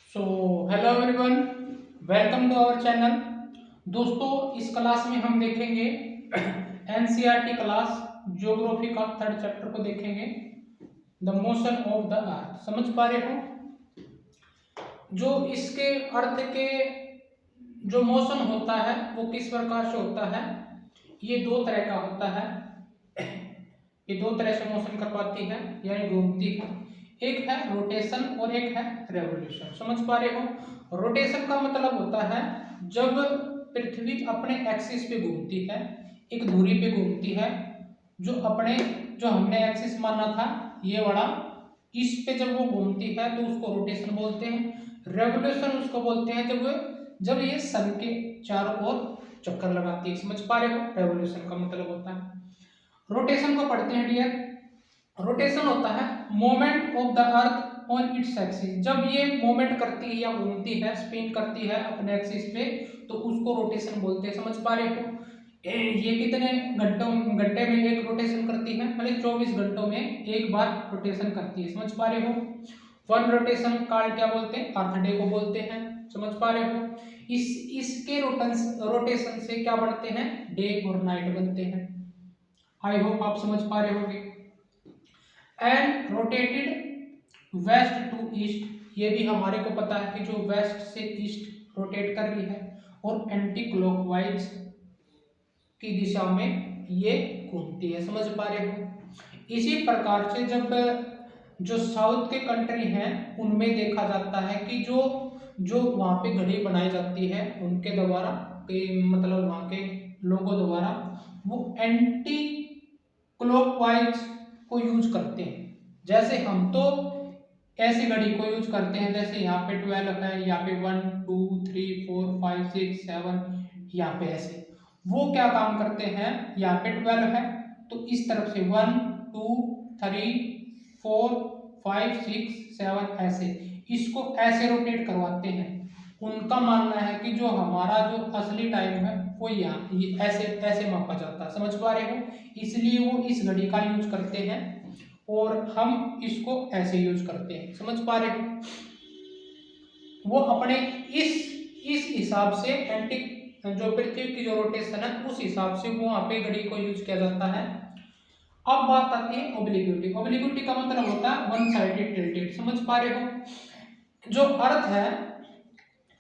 So hello everyone, welcome to our channel. दोस्तों, इस class में हम देखेंगे एनसीईआरटी क्लास ज्योग्राफी का थर्ड चैप्टर को देखेंगे, the motion of the earth. समझ पा रहे हो? जो इसके अर्थ के जो मोशन होता है वो किस प्रकार से होता है। ये दो तरह का होता है। ये दो तरह से मोशन कर पाती है यानी घूमती है। एक है रोटेशन और एक है रेवोल्यूशन। समझ पा रहे हो? रोटेशन का मतलब होता है जब पृथ्वी अपने एक्सिस पे घूमती है, एक धुरी पे घूमती है, जो हमने एक्सिस माना था ये वाला, इस पे जब वो घूमती है तो उसको रोटेशन बोलते हैं। रेवोल्यूशन उसको बोलते हैं जब ये सन के चारों ओर चक्कर लगाती है। समझ पा रहे हो? रेवोल्यूशन का मतलब होता है। रोटेशन को पढ़ते हैं डियर। रोटेशन होता है moment of the earth on its axis. जब ये मोमेंट करती है या घूमती है, स्पिन करती है अपने एक्सिस पे, तो उसको रोटेशन बोलते हैं। समझ पा रहे हो? ये कितने घंटे में एक रोटेशन करती है? मतलब 24 घंटों में एक बार रोटेशन करती है। समझ पा रहे हो? वन रोटेशन काल क्या बोलते हैं? अर्थ डे को बोलते हैं। समझ पा रहे हो? इसके रोटेशन से क्या बनते हैं? डे और नाइट बनते हैं। आई होप आप समझ पा रहे होंगे। And rotated west to east, ये भी हमारे को पता है कि जो वेस्ट से ईस्ट रोटेट कर रही है, और एंटी क्लॉकवाइज की दिशा में ये घूमती है। समझ पा रहे हो? इसी प्रकार से जब जो साउथ के कंट्री हैं उनमें देखा जाता है कि जो जो वहाँ पे घड़ी बनाई जाती है उनके द्वारा, मतलब वहाँ के लोगों द्वारा, वो एंटी क्लॉकवाइज को यूज करते हैं। जैसे हम तो ऐसी घड़ी को यूज करते हैं, जैसे यहाँ पे 12 है, यहाँ पे 1 2 3 4 5 6 7, यहाँ पे ऐसे। वो क्या काम करते हैं, यहाँ पे 12 है तो इस तरफ से 1 2 3 4 5 6 7 ऐसे, इसको ऐसे रोटेट करवाते हैं। उनका मानना है कि जो हमारा जो असली टाइम है वो यहाँ ये ऐसे ऐसे मापा जाता है। समझ पा रहे हो? इसलिए वो इस घड़ी का यूज करते हैं और हम इसको ऐसे यूज करते हैं। समझ पा रहे हो? वो अपने इस हिसाब से एंटी जो पृथ्वी की जो रोटेशन है उस हिसाब से वो वहां पे घड़ी को यूज किया जाता है। अब बात आती है ओब्लिक्विटी। ओब्लिक्विटी का मतलब होता है वन साइडेड टिल्टेड। समझ पा रहे हो? जो अर्थ है,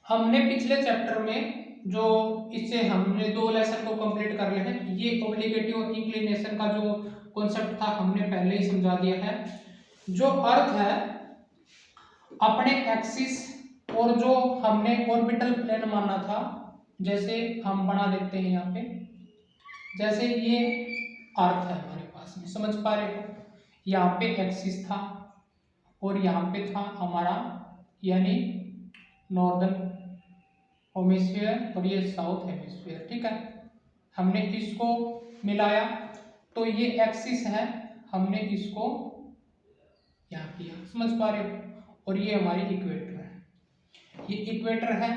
हमने पिछले चैप्टर में जो इससे हमने 2 लेसन को कंप्लीट कर लिए हैं। ये ओब्लिक्विटी और इंक्लिनेशन का जो कॉन्सेप्ट था हमने पहले ही समझा दिया है। जो अर्थ है अपने एक्सिस और जो हमने ऑर्बिटल प्लेन माना था, जैसे हम बना देते हैं यहाँ पे, जैसे ये अर्थ है हमारे पास में। समझ पा रहे हो? यहाँ पे एक्सिस था और यहाँ पे था हमारा यानी नॉर्दर्न हेमिस्फीयर और ये साउथ हेमिस्फीयर। ठीक है, हमने इसको मिलाया तो ये एक्सिस है, हमने इसको यहाँ किया। समझ पा रहे हो? और ये हमारी इक्वेटर है, ये इक्वेटर है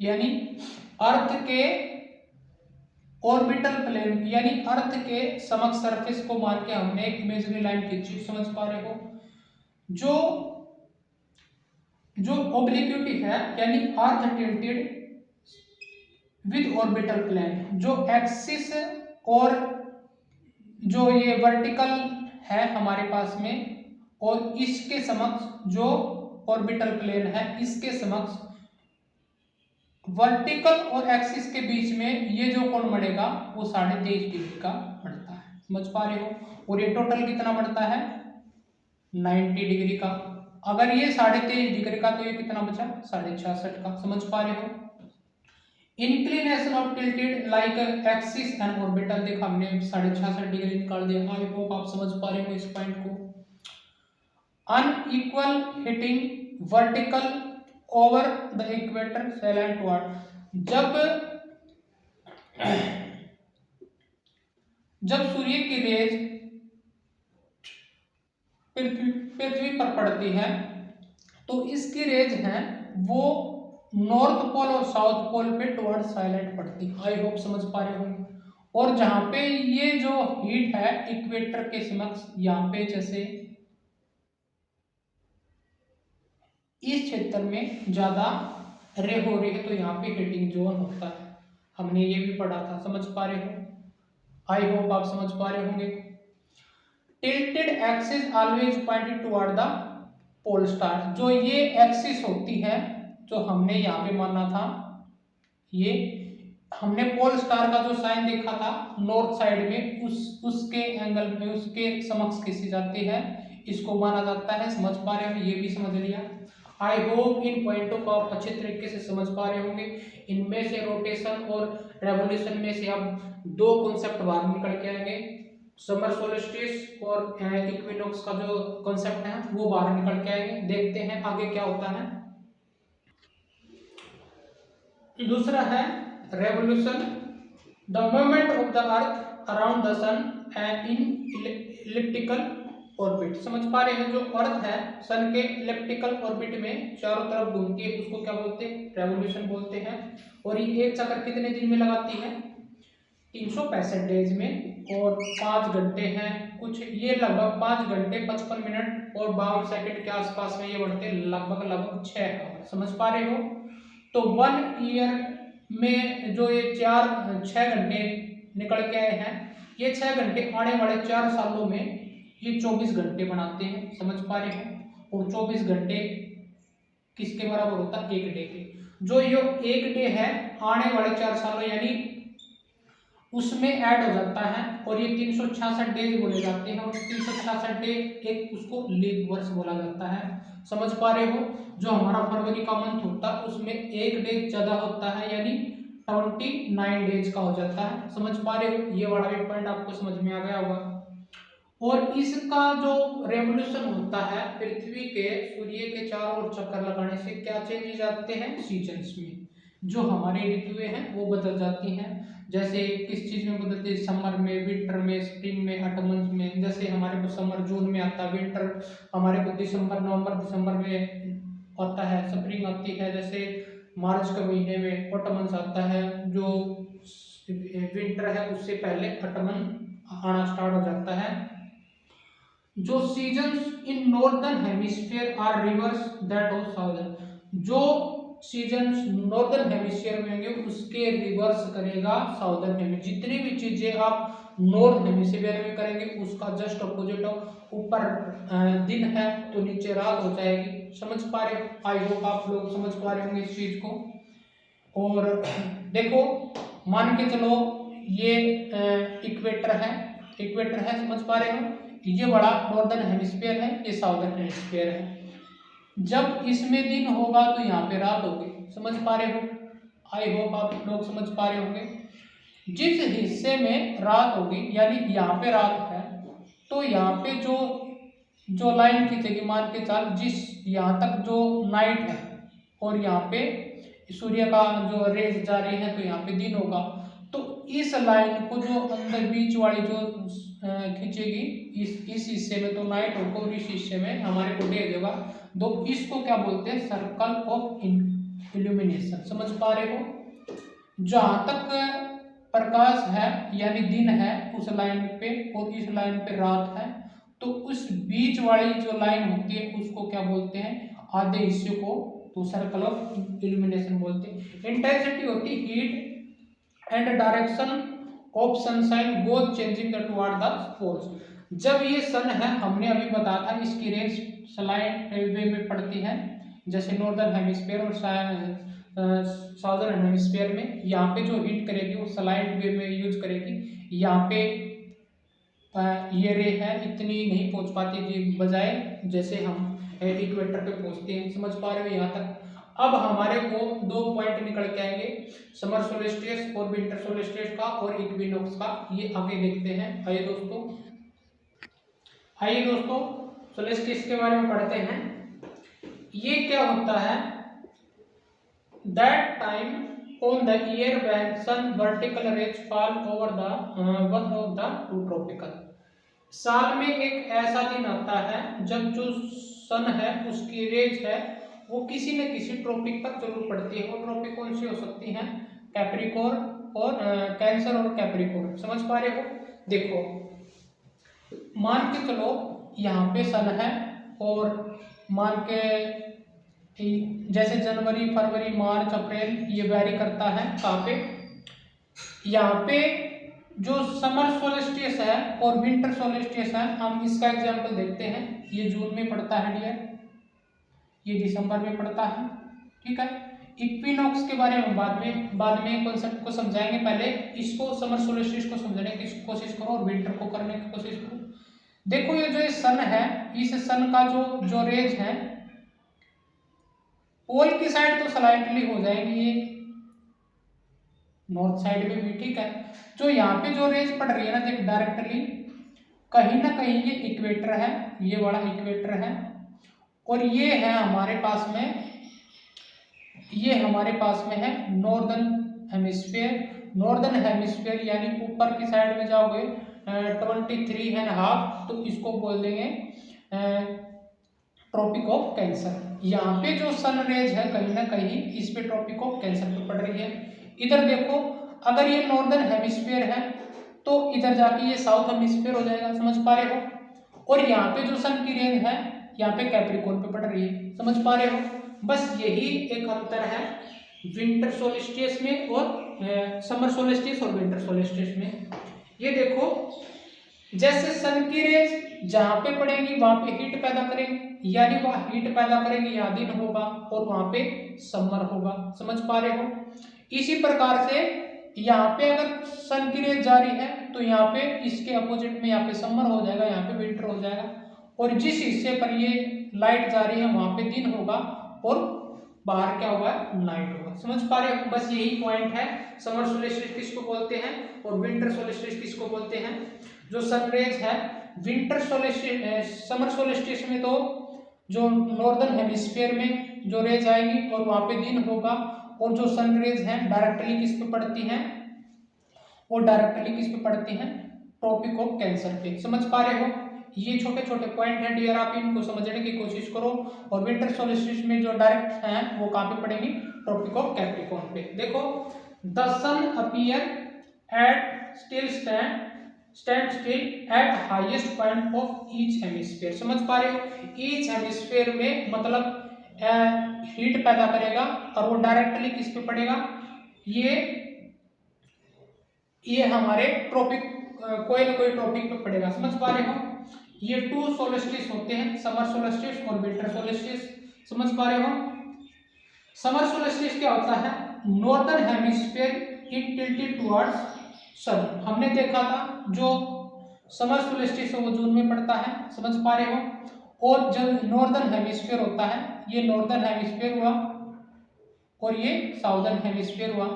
यानी अर्थ के ऑर्बिटल प्लेन यानी अर्थ के समक्ष सरफेस को मान के हमने एक इमेजिनरी लाइन खींची। समझ पा रहे हो? जो जो ओब्लिक्विटी है यानी अर्थ टिल्टेड विद ऑर्बिटल प्लेन, जो एक्सिस और जो ये वर्टिकल है हमारे पास में, और इसके समक्ष जो ऑर्बिटल प्लेन है इसके समक्ष वर्टिकल और एक्सिस के बीच में ये जो कोण बढ़ेगा वो 23.5 डिग्री का बढ़ता है। समझ पा रहे हो? और ये टोटल कितना बढ़ता है? 90 डिग्री का। अगर ये 23.5 डिग्री का तो ये कितना बचा? 66.5 का। समझ पा रहे हो? Inclination of tilted like axis and orbital, देखा हमने 66.5 डिग्री निकाल दिया। आई होप आप समझ पा रहे हो इस पॉइंट को। Unequal hitting vertical over the equator slant toward, जब सूर्य की रेज पृथ्वी पर पड़ती है तो इसकी रेज है वो नॉर्थ पोल और साउथ पोल पे टुवर्ड साइलेंट पड़ती है। आई होप समझ पा रहे होंगे। और जहां पे ये जो हीट है इक्वेटर के समक्ष, यहाँ पे जैसे इस क्षेत्र में ज़्यादा रे हो रही है तो यहाँ पे हीटिंग जोन होता है। हमने ये भी पढ़ा था, समझ पा रहे हो? आई होप आप समझ पा रहे होंगे। Tilted axis always pointed toward the pole star. जो ये एक्सिस होती है, जो हमने यहाँ पे माना था, ये हमने पोल स्टार का जो साइन देखा था नॉर्थ साइड में, उसके एंगल में उसके समक्ष खींची जाती है, इसको माना जाता है। समझ पा रहे हो? ये भी समझ लिया। आई होप इन पॉइंटों को आप अच्छे तरीके से समझ पा रहे होंगे। इनमें से रोटेशन और रेवोल्यूशन में से अब दो कॉन्सेप्ट बाहर निकल के आएंगे। समर सोल्स्टिस और इक्विनॉक्स का जो कॉन्सेप्ट है वो बाहर निकल के आएंगे। देखते हैं आगे क्या होता है। दूसरा है revolution, the movement of the earth around the sun and in elliptical orbit. समझ पा रहे हैं? जो अर्थ है सन के इलिप्टिकल ऑर्बिट में चारों तरफ घूमती है, उसको क्या बोलते हैं? रेवोल्यूशन बोलते हैं। और ये एक चक्कर कितने दिन में लगाती है? 365 डेज में, और 5 घंटे हैं कुछ, ये लगभग 5 घंटे 55 मिनट और 52 सेकंड के आसपास में ये बढ़ते हैं, लगभग 6 आवर। समझ पा रहे हो? तो 1 ईयर में जो ये 6 घंटे निकल के आए हैं, ये 6 घंटे आने वाले 4 सालों में ये 24 घंटे बनाते हैं। समझ पा रहे हो? और 24 घंटे किसके बराबर होता है? 1 डे के। जो ये 1 डे है आने वाले 4 सालों यानी उसमें ऐड हो जाता है, और ये 366 डेज बोले जाते हैं, और 366 डे एक उसको लीप वर्ष बोला जाता है। समझ पा रहे हो? जो हमारा फरवरी का मंथ होता है उसमें 1 डे ज्यादा होता है, यानी 29 डेज का हो जाता है। समझ पा रहे हो? ये वाला भी पॉइंट आपको समझ में आ गया होगा। और इसका जो रेवोल्यूशन होता है पृथ्वी के सूर्य के चारों ओर चक्कर लगाने से क्या चेंजेस आते हैं? सीजन्स में जो हमारे ऋतुएं हैं वो बदल जाती हैं। जैसे किस चीज में बदलते हैं? समर में, विंटर में, स्प्रिंग में, ऑटम में। जैसे हमारे को समर जून में आता है, विंटर हमारे को नवंबर दिसंबर में आता है, स्प्रिंग आती है जैसे मार्च के महीने में, ऑटमन्स आता है, जो विंटर है उससे पहले ऑटमन आना स्टार्ट हो जाता है। जो seasons in northern hemisphere are reverse that of southern. जो सीजन्स नॉर्दर्न हेमिस्फीयर में होंगे उसके रिवर्स करेगा साउदर्न हेमिस्फीयर। जितनी भी चीजें आप नॉर्थ हेमिस्फीयर में करेंगे उसका जस्ट अपोजिट हो। ऊपर दिन है तो नीचे रात हो जाएगी। समझ पा रहे हो? आई होप आप लोग समझ पा रहे होंगे इस चीज को। और देखो, मान के चलो ये इक्वेटर है, समझ पा रहे हो? ये बड़ा नॉर्दर्न हेमिस्फीयर है, ये साउदर्न हेमिस्फीयर है। जब इसमें दिन होगा तो यहाँ पे रात होगी। समझ पा रहे हो? आई होप आप लोग समझ पा रहे होंगे। जिस हिस्से में रात होगी यानी यहाँ पे रात है, तो यहाँ पे जो लाइन खींचेगी, मान के चल जिस यहाँ तक जो नाइट है और यहाँ पे सूर्य का जो रेज जा रही है तो यहाँ पे दिन होगा। तो इस लाइन को जो अंदर बीच वाली जो खींचेगी, इस हिस्से में तो नाइट होगा और इस हिस्से में हमारे को डे होगा। तो इसको क्या बोलते हैं? Circle of illumination. समझ पा रहे हो? जहां तक प्रकाश है यानी दिन है उस लाइन पे, और इस लाइन पे रात है, तो उस बीच वाली जो लाइन होती है उसको क्या बोलते हैं? आधे हिस्से को तो सर्कल ऑफ इल्यूमिनेशन बोलते हैं। इंटेंसिटी होती है heat and direction of sunshine goes changing toward the poles. जब ये सन है, हमने अभी बताया था इसकी रेंज स्लाइड वे में पड़ती है, जैसे नॉर्दर्न हेमिस्फीयर और साउदर्न हेमिस्फीयर में। यहाँ पे जो हीट करेगी वो स्लाइड वे में यूज करेगी। यहाँ पे ये रे है इतनी नहीं पहुंच पाती जी, बजाय जैसे हम इक्वेटर पे पहुंचते हैं। समझ पा रहे हो यहाँ तक? अब हमारे को 2 पॉइंट निकल के आएंगे, समर सोल्स्टिस और विंटर सोल्स्टिस का और इक्विनॉक्स का। ये आगे देखते हैं। आइए दोस्तों सोल्स्टिस के बारे में पढ़ते हैं। ये क्या होता है? That time on the year when sun vertical rays fall over the one of the two tropical. साल में एक ऐसा दिन आता है जब जो सन है उसकी रेज है वो किसी न किसी ट्रॉपिक पर जरूर पड़ती है। वो ट्रॉपिक कौन सी हो सकती हैं? कैप्रिकॉर्न और कैंसर और कैप्रिकॉर्न। समझ पा रहे हो? देखो, मान के चलो यहाँ पे सन है और मान के जैसे जनवरी, फरवरी, मार्च, अप्रैल, ये वेरी करता है कहाँ पे, यहाँ पे जो समर सोलिस्टिस है और विंटर सोलिस्टिस है, हम इसका एग्जांपल देखते हैं। ये जून में पड़ता है डियर, ये दिसंबर में पड़ता है, ठीक है। इक्विनॉक्स के बारे में बाद में कॉन्सेप्ट को समझाएंगे, पहले इसको समर सोलिस्टिस को समझने की कोशिश करो और विंटर को करने की कोशिश करो। देखो ये जो सन है, इस सन का जो रेज है पोल की साइड तो स्लाइटली हो जाएगी ये नॉर्थ साइड में भी, ठीक है। जो यहाँ पे जो रेज पड़ रही है ना, देख डायरेक्टली कहीं ना कहीं ये इक्वेटर है, ये बड़ा इक्वेटर है, और ये है हमारे पास में, ये हमारे पास में है नॉर्दर्न हेमिस्फीयर। नॉर्दर्न हेमिस्फीयर यानी ऊपर की साइड में जाओगे 23.5, तो इसको बोल देंगे ट्रॉपिक ऑफ कैंसर। यहाँ पे जो सन रेज है कहीं ना कहीं इस पे ट्रॉपिक ऑफ कैंसर पे पड़ रही है। इधर देखो, अगर ये नॉर्दर्न हेमिस्फीयर है तो इधर जाके ये साउथ हेमिस्फीयर हो जाएगा, समझ पा रहे हो। और यहाँ पे जो सन की रेज है यहाँ पे कैप्रिकॉर्न पे पड़ रही है, समझ पा रहे हो। बस यही एक अंतर है विंटर सोलिस्टिस में और समर सोलिस्टिस और विंटर सोलिस्टिस में। ये देखो, जैसे सन की रेज जहां पे पड़ेगी वहां पे हीट पैदा करेंगे, यानी वह हीट पैदा करेंगे, यहाँ दिन होगा और वहां पे समर होगा, समझ पा रहे हो। इसी प्रकार से यहाँ पे अगर सन की रेज जा रही है तो यहाँ पे इसके अपोजिट में यहाँ पे समर हो जाएगा, यहाँ पे विंटर हो जाएगा, और जिस हिस्से पर ये लाइट जा रही है वहां पे दिन होगा और बाहर क्या होगा, नाइट होगा, समझ पा रहे हो। बस यही पॉइंट है। समर सोलिस्टिस किसको बोलते हैं और विंटर सोलिस्टिस किसको बोलते हैं। जो सनरेज है विंटर सोलिस्टिस, समर सोलिस्टिस में तो जो नॉर्दर्न हेमिस्फीयर में जो रेज आएगी और वहां पे दिन होगा, और जो सन रेज है डायरेक्टली किस पे पड़ती हैं, और डायरेक्टली किस पे पड़ती हैं, ट्रॉपिक ऑफ कैंसर पे, समझ पा रहे हो। ये छोटे छोटे पॉइंट हैं डियर, आप इनको समझने की कोशिश करो। और विंटर सोलिस्टिस में जो डायरेक्ट हैं वो कहाँ पे पड़ेंगी, ट्रॉपिक ऑफ कैप्रिकॉर्न पे। देखो, the sun appear at stand still at highest point of each hemisphere, समझ पा रहे हो। ईच हेमिस्फीयर में मतलब हीट पैदा करेगा और वो डायरेक्टली किस पे पड़ेगा, ये हमारे ट्रॉपिक कोई ना कोई ट्रॉपिक पे पड़ेगा, समझ पा रहे हो। ये टू सोलिस्टिस होते हैं, समर सोलिस्टिस और विंटर सोलिस्टिस, समझ पा रहे हो। समर सोलिस्टिस क्या होता है, नॉर्दर्न हेमिस्फीयर इन टिल्टेड टुवर्ड्स सन। हमने देखा था जो समर सोलिस्टिस है वो जून में पड़ता है, समझ पा रहे हो। और जो नॉर्दर्न हेमिस्फीयर होता है, ये नॉर्दर्न हेमिस्फीयर हुआ और ये साउदर्न हेमिस्फीयर हुआ।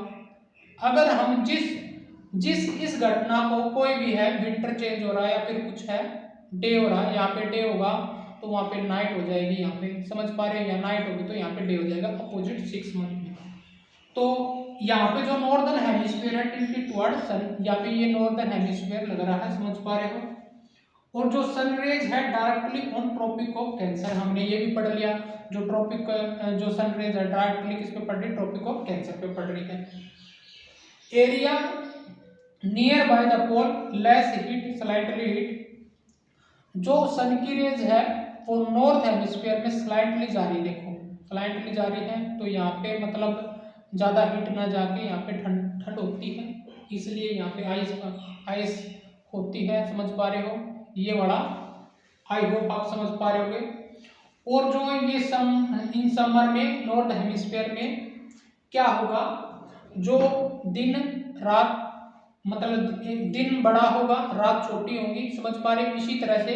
अगर हम जिस इस घटना को कोई भी है, विंटर चेंज हो रहा है या फिर कुछ है, डे हो रहा है, यहाँ पे डे होगा तो वहाँ पे नाइट हो जाएगी, यहाँ पे समझ पा रहे हैं, या नाइट होगी तो यहाँ पे डे हो जाएगा अपोजिट 6 मंथ में। तो यहाँ पे जो नॉर्दर्न हेमिस्फीयर है टिल्टेड टुवर्ड सन, यहाँ पे ये नॉर्दर्न हेमिस्फीयर लग रहा है, समझ पा रहे हो। और जो सन रेज है directly on Tropic of Cancer, हमने ये भी पढ़ लिया, जो जो सन रेज है डायरेक्टली किस पे पड़ रही है, ट्रॉपिक ऑफ कैंसर पे पड़ रही है। Area near by the pole less heat, slightly heat. जो सन की रेज है वो नॉर्थ हेमिस्फीयर में स्लाइटली जा रही है, देखो स्लाइटली जा रही है, तो यहाँ पे मतलब ज़्यादा हीट ना जाके यहाँ पे ठंड होती है, इसलिए यहाँ पे आइस होती है, समझ पा रहे हो। ये वाला आई होप आप समझ पा रहे होगे। और जो ये इन समर में नॉर्थ हेमिस्फीयर में क्या होगा, जो दिन रात मतलब दिन बड़ा होगा, रात छोटी होगी, समझ पा रहे हो। इसी तरह से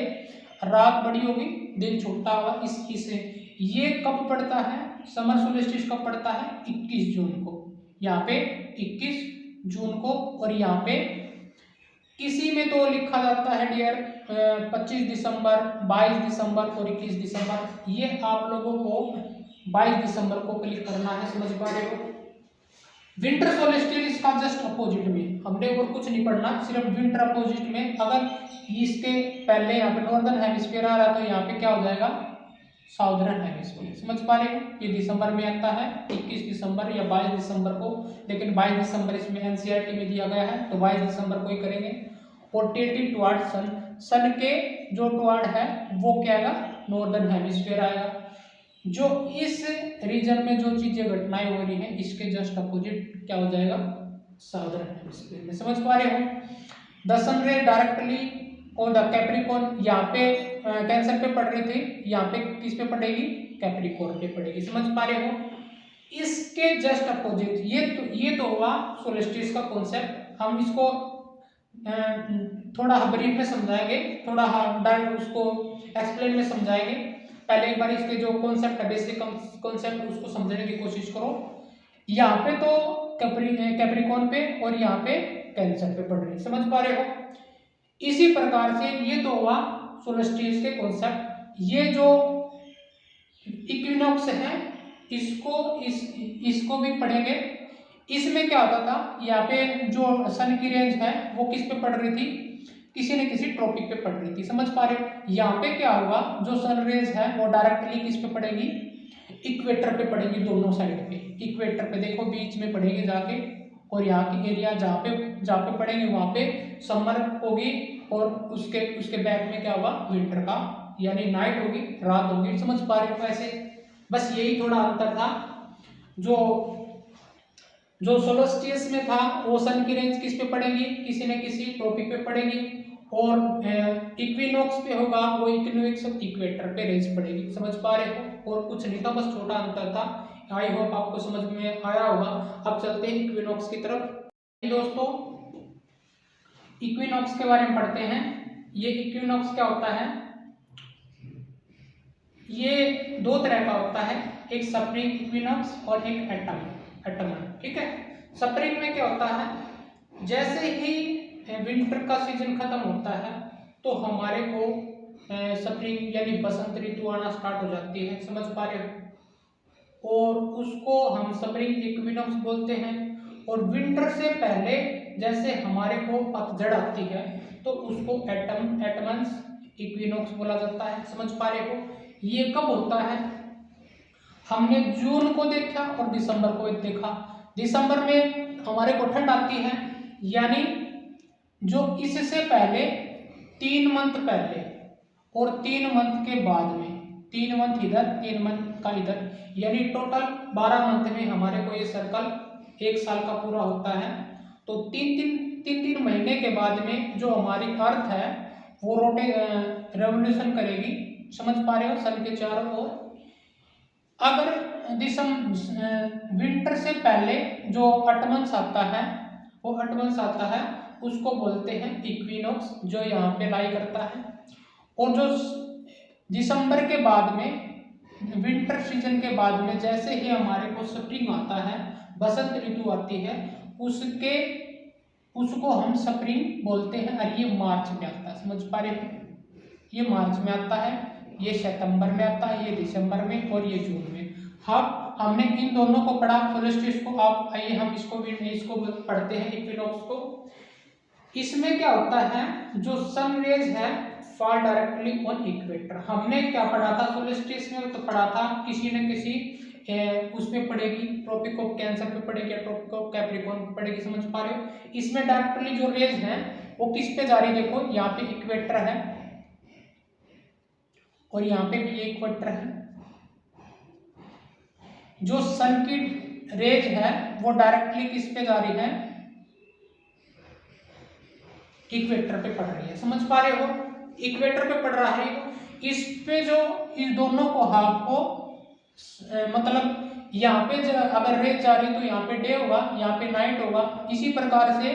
रात बड़ी होगी, दिन छोटा होगा। इससे ये कब पड़ता है, समर सोलिस्टिस कब पड़ता है, 21 जून को, यहाँ पे 21 जून को। और यहाँ पे किसी में तो लिखा जाता है डियर 25 दिसंबर, 22 दिसंबर और 21 दिसंबर। ये आप लोगों को 22 दिसंबर को क्लिक करना है, समझ पा रहे हो। विंटर सोलिस्टिस इसका जस्ट अपोजिट में, हमने और कुछ नहीं पढ़ना, सिर्फ विंटर अपोजिट में। अगर इसके पहले यहाँ पे नॉर्दर्न हेमिस्फीयर आ रहा है तो यहाँ पे क्या हो जाएगा, साउदर्न हेमिस्फीयर, समझ पा रहे हो। ये दिसंबर में आता है 21 दिसंबर या 22 दिसंबर को, लेकिन 22 दिसंबर इसमें एनसीईआरटी में दिया गया है तो 22 दिसंबर को ही करेंगे। और टिल्टेड टुवर्ड सन के जो टुवर्ड है वो क्या आएगा, नॉर्दर्न हेमिस्फीयर आएगा। जो इस रीजन में जो चीजें घटनाएं हो रही हैं इसके जस्ट अपोजिट क्या हो जाएगा, साउदर्न हेमिस्फीयर में। समझ पा रहे हो। द सन रे डायरेक्टली और द कैप्रिकॉर्न, यहाँ पे कैंसर पे पड़ रही थी, यहाँ पे किस पे पड़ेगी, कैप्रिकॉर्न पे पड़ेगी। समझ पा रहे हो। इसके जस्ट अपोजिट ये तो हुआ सोल्स्टिस का कॉन्सेप्ट। हम इसको थोड़ा ब्रीफ में समझाएंगे, थोड़ा डायरेक्ट उसको एक्सप्लेन में समझाएंगे। पहले एक बार इसके जो कॉन्सेप्ट है, बेसिक कॉन्सेप्ट, उसको समझने की कोशिश करो। यहाँ पे तो कैप्रिकॉर्न पे और यहाँ पे कैंसर पे पड़ रही, समझ पा रहे हो। इसी प्रकार से ये तो हुआ सोल्स्टिस के कॉन्सेप्ट। ये जो इक्विनॉक्स है इसको भी पढ़ेंगे। इसमें क्या होता था, यहाँ पे जो सन की रेंज है वो किस पे पड़ रही थी, किसी न किसी ट्रॉपिक पे पड़ रही थी। समझ पा रहे हो। यहाँ पे क्या होगा, जो सन रेंज है वो डायरेक्टली किस पे पड़ेगी, इक्वेटर पे पड़ेगी, दोनों साइड पे। इक्वेटर पे देखो बीच में पड़ेगी जाके, और यहाँ की एरिया जहाँ पे पड़ेगी वहां पे समर होगी, और उसके बैक में क्या होगा, विंटर का, यानी नाइट होगी, रात होगी। समझ पा रहे हो। ऐसे बस यही थोड़ा अंतर था। जो सोल्स्टिस में था वो सन की रेंज किस पे पड़ेगी, किसी न किसी ट्रॉपिक पे पड़ेगी, और इक्विनॉक्स पे होगा वो इक्विनॉक्स इक्वेटर पे रेंज पड़ेगी। समझ पा रहे हो। और कुछ नहीं था, बस छोटा अंतर था। आई होप आपको समझ में आया होगा। अब चलते हैं इक्विनॉक्स की तरफ। दोस्तों इक्विनॉक्स के बारे में पढ़ते हैं। ये इक्विनॉक्स क्या होता है, ये दो तरह का होता है, एक स्प्रिंग इक्विनॉक्स और एक एटमन। ठीक है। स्प्रिंग में क्या होता है, जैसे ही विंटर का सीजन खत्म होता है तो हमारे को स्प्रिंग यानी बसंत ऋतु आना स्टार्ट हो जाती है। समझ पा रहे हो। और उसको हम स्प्रिंग इक्विनॉक्स बोलते हैं। और विंटर से पहले जैसे हमारे को पतझड़ आती है तो उसको एटमन्स इक्विनॉक्स बोला जाता है। समझ पा रहे हो। ये कब होता है, हमने जून को देखा और दिसंबर को देखा। दिसंबर में हमारे को ठंड आती है, यानी जो इससे पहले 3 मंथ पहले और 3 मंथ के बाद में, 3 मंथ इधर 3 मंथ का इधर, यानी टोटल 12 मंथ में हमारे को ये सर्कल 1 साल का पूरा होता है। तो तीन महीने के बाद में जो हमारी अर्थ है वो रेवोल्यूशन करेगी। समझ पा रहे हो, सन के चारों ओर। अगर विंटर से पहले जो अटमन्स आता है, वो अटमन्स आता है उसको बोलते हैं इक्विनॉक्स, जो यहाँ पे लाई करता है। और जो दिसंबर के बाद में, विंटर सीजन के बाद में जैसे ही हमारे को स्प्रिंग आता है, बसंत ऋतु आती है, उसको हम स्प्रिंग बोलते हैं। और ये मार्च में आता है। समझ पा रहे हो। ये मार्च में आता है, ये सितंबर में आता है, ये दिसंबर में, और ये जून में। हाँ, हमने इन दोनों को पढ़ा, सोल्स्टिस को। आप आइए हम इसको पढ़ते हैं, इक्विनॉक्स को। इसमें क्या होता है, जो सन रेज है फॉल डायरेक्टली ऑन इक्वेटर। हमने क्या पढ़ा था सोल्स्टिस में, तो पढ़ा था किसी न किसी उसमें पड़ेगी, ट्रॉपिक ऑफ कैंसर पे पड़ेगी या ट्रॉपिक ऑफ कैप्रिकॉर्न पे पड़ेगी। समझ पा रहे हो। इसमें डायरेक्टली जो रेज है वो किस पे जा रही है, देखो यहाँ पे इक्वेटर है और यहाँ पे भी इक्वेटर है। जो सन की रेज है वो डायरेक्टली किस पे जा रही है, इक्वेटर पे पड़ रही है। समझ पा रहे हो। इक्वेटर पे पड़ रहा है। इस पे जो इस दोनों को हाफ को मतलब यहाँ पे अगर रेज जा रही तो यहाँ पे डे होगा, यहाँ पे नाइट होगा। इसी प्रकार से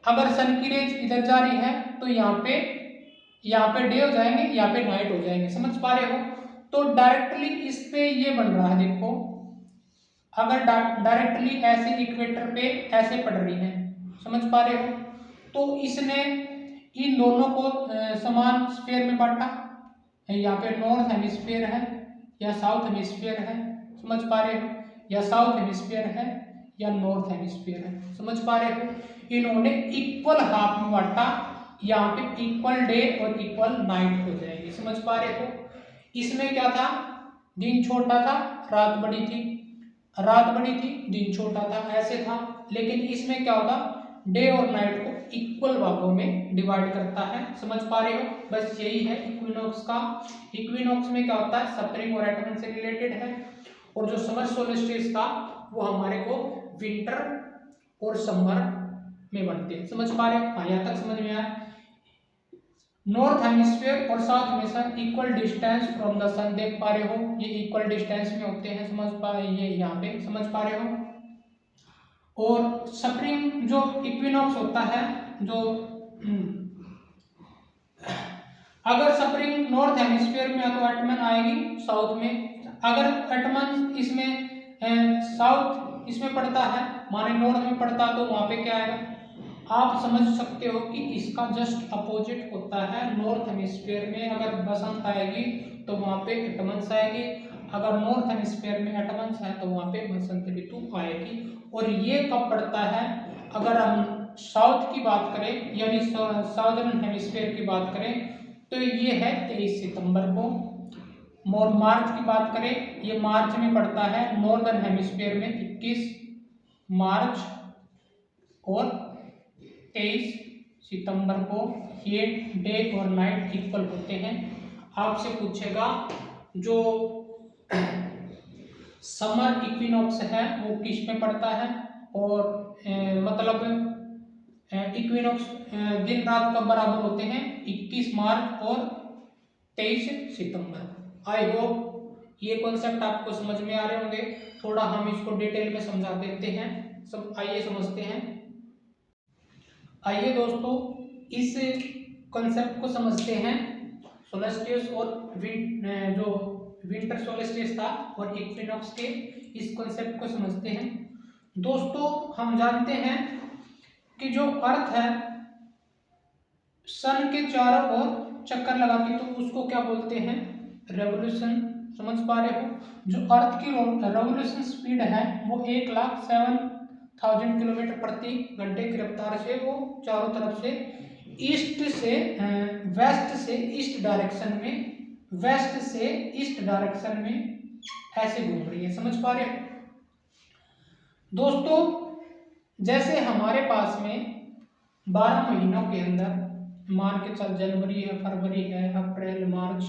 अगर सन की रेज इधर जा रही है तो यहाँ पे डे हो जाएंगे, यहाँ पे नाइट हो जाएंगे। समझ पा रहे हो। तो डायरेक्टली इस पे ये बन रहा है, देखो अगर डायरेक्टली ऐसे इक्वेटर पे ऐसे पड़ रही है। समझ पा रहे हो। तो इसने इन दोनों को समान स्फीयर में बांटा। यहाँ पे नॉर्थ हेमिस्फीयर है या साउथ हेमिस्फीयर है। समझ पा रहे हो। या साउथ हेमिस्फीयर है या नॉर्थ हेमिस्फीयर है। समझ पा रहे हो। इन्होंने इक्वल हाफ में बांटा। यहाँ पे इक्वल डे और इक्वल नाइट हो जाएगी। समझ पा रहे हो। इसमें क्या था, दिन छोटा था, रात बड़ी थी, दिन छोटा था, ऐसे था। लेकिन इसमें क्या होगा, डे और नाइट को इक्वल भागों में डिवाइड करता है। समझ पा रहे हो, बस यही है इक्विनॉक्स का। इक्विनॉक्स में क्या होता है, स्प्रिंग और ऑटम से रिलेटेड है। और जो समर सोल्स्टिस था वो हमारे को विंटर और समर में बनते हैं। समझ पा रहे हो, यहाँ तक समझ में आया। नॉर्थ हेमिस्फीयर और south hemisphere equal distance from the sun, देख पा रहे हो ये इक्वल डिस्टेंस में होते हैं। समझ पा, ये यहाँ पे समझ पा रहे हो। और स्प्रिंग जो इक्विनॉक्स होता है, जो अगर स्प्रिंग नॉर्थ हेमिस्फीयर में तो एटमन आएगी साउथ में। अगर एटमन इसमें साउथ इसमें पड़ता है, माने नॉर्थ में पड़ता तो वहां पे क्या आएगा, आप समझ सकते हो कि इसका जस्ट अपोजिट होता है। नॉर्थ हेमिस्फीयर में अगर बसंत आएगी तो वहां पे एटमन्स आएगी, अगर नॉर्थ हेमिस्फीयर में एटमन्स है तो वहां पे बसंत ऋतु आएगी। और ये कब पड़ता है, अगर हम साउथ की बात करें यानी साउदर्न हेमिस्फीयर की बात करें तो ये है 23 सितंबर को। मार्च की बात करें, ये मार्च में पड़ता है। नॉर्दर्न हेमिस्फीयर में 21 मार्च और 23 सितंबर को ये डे और नाइट इक्वल होते हैं। आपसे पूछेगा जो समर इक्विनॉक्स है वो किस में पड़ता है, और मतलब इक्विनॉक्स दिन रात कब बराबर होते हैं, 21 मार्च और 23 सितंबर। आई होप ये कॉन्सेप्ट आपको समझ में आ रहे होंगे। थोड़ा हम इसको डिटेल में समझा देते हैं। सब आइए समझते हैं। आइए दोस्तों इस कॉन्सेप्ट को समझते हैं। सोलेस्टिस और जो विंटर सोलेस्टिस था और इक्विनॉक्स के इस कॉन्सेप्ट को समझते हैं। दोस्तों हम जानते हैं कि जो अर्थ है सन के चारों ओर चक्कर लगाती तो उसको क्या बोलते हैं, रेवोल्यूशन। समझ पा रहे हो, जो अर्थ की रेवोल्यूशन स्पीड है वो 1,07,000 किलोमीटर प्रति घंटे की रफ्तार से वो चारों तरफ से वेस्ट से ईस्ट डायरेक्शन में ऐसे घूम रही है। समझ पा रहे हो दोस्तों, जैसे हमारे पास में 12 महीनों के अंदर मान के चल, जनवरी है, फरवरी है, अप्रैल, मार्च,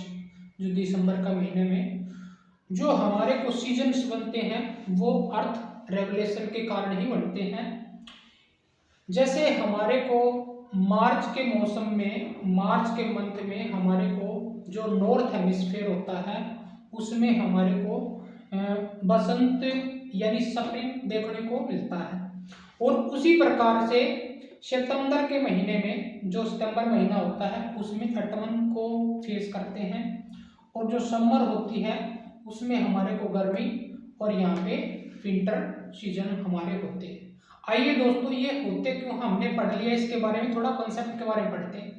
जो दिसंबर का महीने में जो हमारे को सीजन्स बनते हैं वो अर्थ रेवोल्यूशन के कारण ही बनते हैं। जैसे हमारे को मार्च के मौसम में, मार्च के मंथ में हमारे को जो नॉर्थ हेमिस्फीयर होता है उसमें हमारे को बसंत यानी स्प्रिंग देखने को मिलता है। और उसी प्रकार से सितंबर के महीने में, जो सितंबर महीना होता है उसमें ऑटमन को फेस करते हैं। और जो समर होती है उसमें हमारे को गर्मी और यहाँ पे विंटर सीजन हमारे होते हैं। आइए दोस्तों ये होते क्यों हमने पढ़ लिया, इसके बारे में थोड़ा कॉन्सेप्ट के बारे में पढ़ते हैं।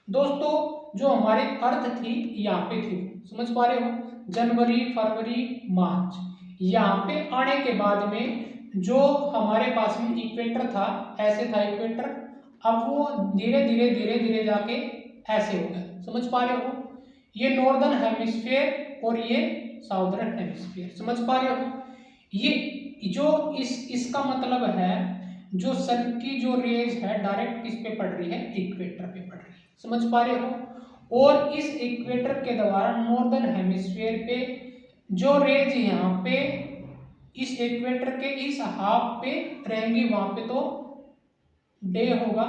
दोस्तों जो हमारी अर्थ थी यहाँ पे थी, समझ पा रहे हो, जनवरी, फरवरी, मार्च, यहाँ पे आने के बाद में जो हमारे पास में इक्वेटर था, ऐसे था इक्वेटर, अब वो धीरे धीरे जाके ऐसे हो गया। समझ पा रहे हो, ये नॉर्दर्न हेमिस्फीयर और ये साउदर्न हेमिस्फीयर। समझ पा रहे हो, ये जो इसका मतलब है जो सन की जो रेज है डायरेक्ट किस पे पड़ रही है, इक्वेटर पे पड़ रही है। समझ पा रहे हो, और इस इक्वेटर के द्वारा नॉर्दर्न हेमिस्फीयर पे जो रेज यहाँ पे इस इक्वेटर के इस हाफ पे रहेंगी, वहां पे तो डे होगा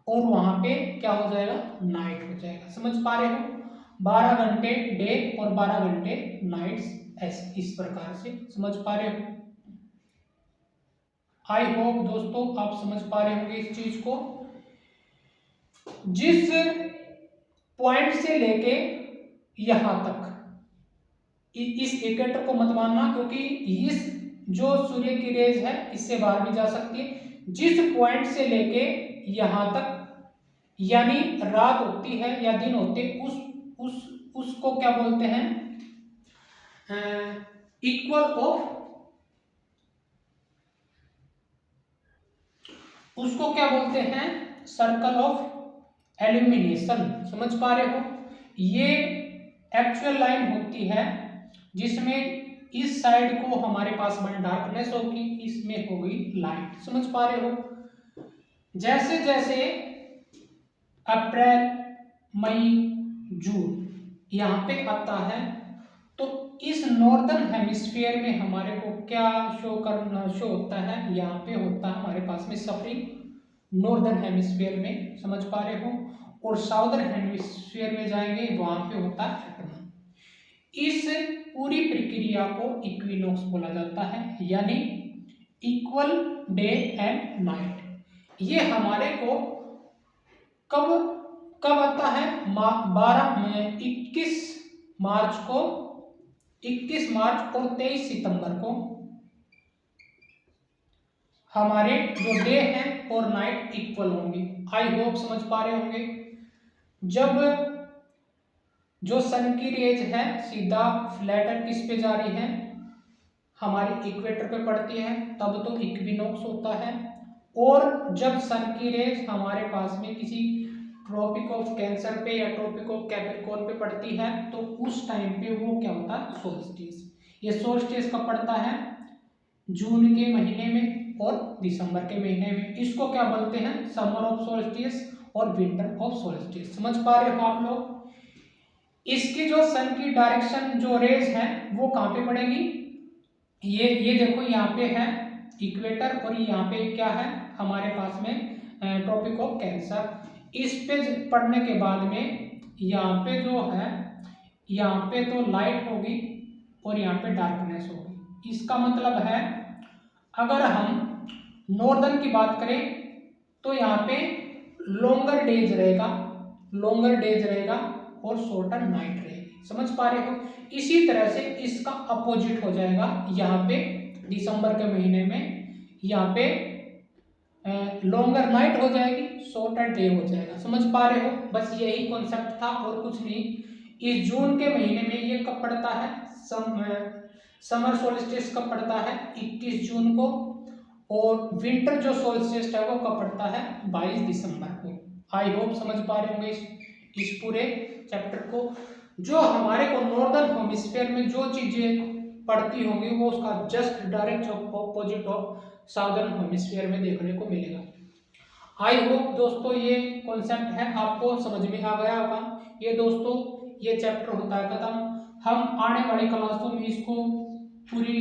और वहां पे क्या हो जाएगा, नाइट हो जाएगा। समझ पा रहे हो, 12 घंटे डे और 12 घंटे नाइट्स, ऐसे इस प्रकार से समझ पा रहे हो। आई होप दोस्तों आप समझ पा रहे होंगे इस चीज को। जिस पॉइंट से लेके यहां तक, इस इक्वेटर को मत मानना क्योंकि इस जो सूर्य की रेज है इससे बाहर भी जा सकती है। जिस पॉइंट से लेके यहां तक यानी रात होती है या दिन होते, उसको क्या बोलते हैं, इक्वल ऑफ, उसको क्या बोलते हैं, सर्कल ऑफ एल्यूमिनेशन। समझ पा रहे हो, ये एक्चुअल लाइन होती है जिसमें इस साइड को हमारे पास में डार्कनेस होगी, इसमें होगी लाइट। समझ पा रहे हो, जैसे जैसे अप्रैल, मई, जून यहाँ पे आता है तो इस नॉर्दर्न हेमिस्फीयर में हमारे को क्या शो होता है, यहाँ पे होता है हमारे पास में सफरिंग नॉर्दर्न हेमिस्फीयर में, समझ पा रहे हो। और साउदर्न हेमिस्फीयर में जाएंगे वहां पे होता है ऑटोनम। इस पूरी प्रक्रिया को इक्विनॉक्स बोला जाता है, यानी इक्वल डे एंड नाइट। ये हमारे को कब कब आता है, 21 मार्च को, 21 मार्च और 23 सितंबर को हमारे जो डे है और नाइट इक्वल होंगे। आई होप समझ पा रहे होंगे। जब जो सन की रेज है सीधा फ्लैटन किस पे जा रही है, हमारी इक्वेटर पे पड़ती है, तब तो इक्विनॉक्स होता है। और जब सन की रेज हमारे पास में किसी ट्रॉपिक ऑफ कैंसर पे या ट्रॉपिक ऑफ कैप्रिकॉर्न पे पड़ती है तो उस टाइम पे वो क्या होता है, सोल्स्टिस। ये सोल्स्टिस कब पड़ता है, जून के महीने में और दिसंबर के महीने में। इसको क्या बोलते हैं, समर ऑफ सोल्स्टिस और विंटर ऑफ सोल्स्टिस। समझ पा रहे हो आप लोग। इसकी जो सन की डायरेक्शन जो रेज है वो कहाँ पे पड़ेगी, ये देखो यहाँ पे है इक्वेटर और यहाँ पे क्या है हमारे पास में ट्रॉपिक ऑफ कैंसर। इस पे पड़ने के बाद में यहाँ पे जो है, यहाँ पे तो लाइट होगी और यहाँ पे डार्कनेस होगी। इसका मतलब है अगर हम नॉर्दर्न की बात करें तो यहाँ पे लॉन्गर डेज रहेगा, लॉन्गर डेज रहेगा और शॉर्टर नाइट रहेगी। समझ पा रहे हो। इसी तरह से इसका अपोजिट हो जाएगा, यहाँ पे दिसंबर के महीने में यहाँ पे लॉन्गर नाइट हो जाएगी, शॉर्टर डे हो जाएगा। समझ पा रहे हो। बस यही कॉन्सेप्ट था और कुछ नहीं। इस जून के महीने में ये कब पड़ता है, समर सोल्स्टिस कब पड़ता है, 21 जून को। और विंटर जो सोल्स्टिस है वो कब पड़ता है, 22 दिसंबर को। आई होप समझ पा रहे होंगे इस पूरे चैप्टर को। जो हमारे को नॉर्दर्न हेमिस्फीयर में जो चीजें पड़ती होंगी वो उसका just direct opposite of southern hemisphere में देखने को मिलेगा। आई होप दोस्तों ये कॉन्सेप्ट है आपको समझ में आ गया होगा। ये दोस्तों ये चैप्टर होता है खत्म। हम आने वाली क्लासों में इसको पूरी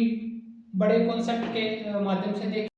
बड़े कॉन्सेप्ट के माध्यम से देखें।